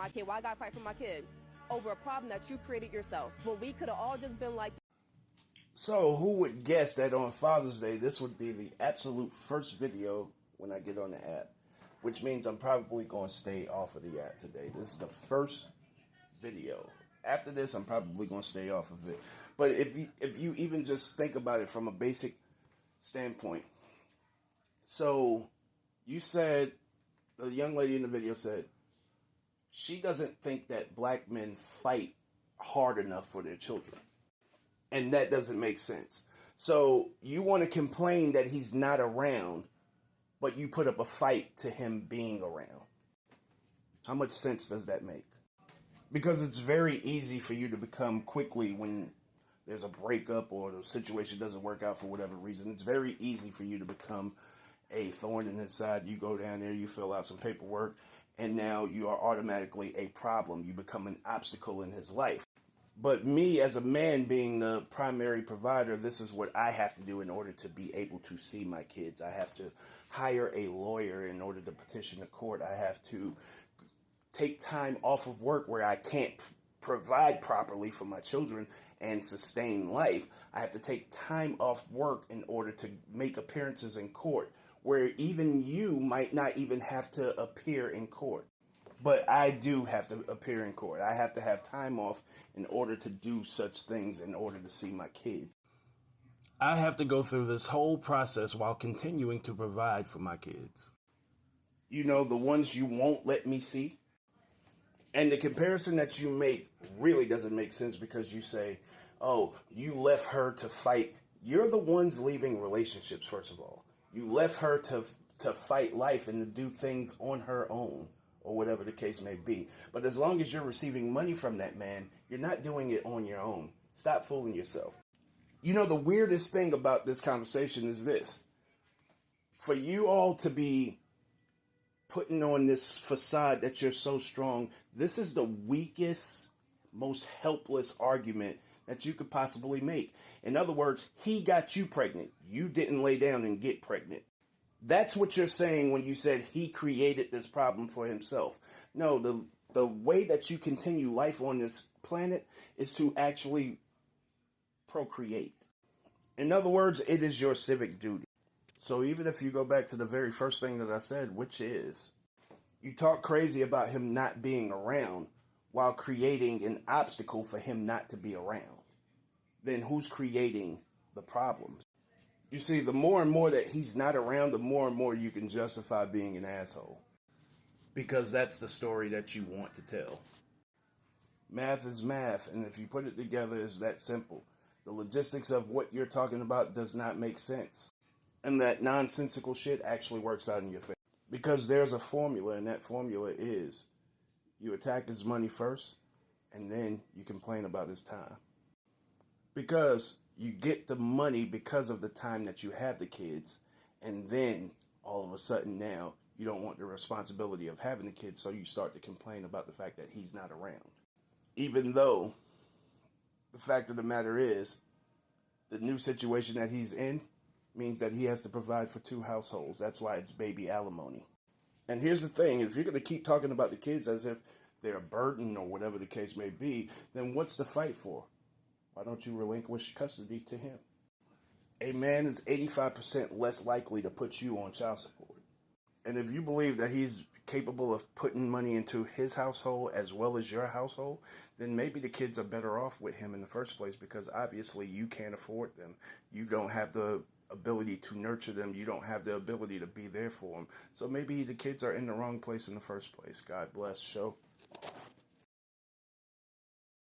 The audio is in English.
my kid? Why I gotta fight for my kid? Over a problem that you created yourself. When we could have all just been like... So who would guess that on Father's Day, this would be the absolute first video when I get on the app? Which means I'm probably going to stay off of the app today. This is the first video. After this, I'm probably going to stay off of it. But if you even just think about it from a basic standpoint. So you said, the young lady in the video said, she doesn't think that black men fight hard enough for their children. And that doesn't make sense. So you want to complain that he's not around, but you put up a fight to him being around. How much sense does that make? Because it's very easy for you to become quickly when there's a breakup or the situation doesn't work out for whatever reason. It's very easy for you to become a thorn in his side. You go down there, you fill out some paperwork, and now you are automatically a problem. You become an obstacle in his life. But me, as a man being the primary provider, this is what I have to do in order to be able to see my kids. I have to hire a lawyer in order to petition the court. I have to take time off of work where I can't provide properly for my children and sustain life. I have to take time off work in order to make appearances in court, where even you might not even have to appear in court. But I do have to appear in court. I have to have time off in order to do such things, in order to see my kids. I have to go through this whole process while continuing to provide for my kids. You know, the ones you won't let me see. And the comparison that you make really doesn't make sense, because you say, oh, you left her to fight. You're the ones leaving relationships, first of all. You left her to fight life and to do things on her own, or whatever the case may be. But as long as you're receiving money from that man, you're not doing it on your own. Stop fooling yourself. You know, the weirdest thing about this conversation is this. For you all to be putting on this facade that you're so strong, this is the weakest, most helpless argument that you could possibly make. In other words, he got you pregnant. You didn't lay down and get pregnant. That's what you're saying when you said he created this problem for himself. No, the way that you continue life on this planet is to actually procreate. In other words, it is your civic duty. So even if you go back to the very first thing that I said, which is, you talk crazy about him not being around while creating an obstacle for him not to be around, then who's creating the problems? You see, the more and more that he's not around, the more and more you can justify being an asshole. Because that's the story that you want to tell. Math is math, and if you put it together, it's that simple. The logistics of what you're talking about does not make sense. And that nonsensical shit actually works out in your favor. Because there's a formula, and that formula is, you attack his money first, and then you complain about his time. Because you get the money because of the time that you have the kids, and then all of a sudden now you don't want the responsibility of having the kids, so you start to complain about the fact that he's not around. Even though the fact of the matter is, the new situation that he's in means that he has to provide for 2 households. That's why it's baby alimony. And here's the thing, if you're going to keep talking about the kids as if they're a burden or whatever the case may be, then what's the fight for? Why don't you relinquish custody to him? A man is 85% less likely to put you on child support. And if you believe that he's capable of putting money into his household as well as your household, then maybe the kids are better off with him in the first place, because obviously you can't afford them. You don't have the ability to nurture them. You don't have the ability to be there for them. So maybe the kids are in the wrong place in the first place. God bless. Show.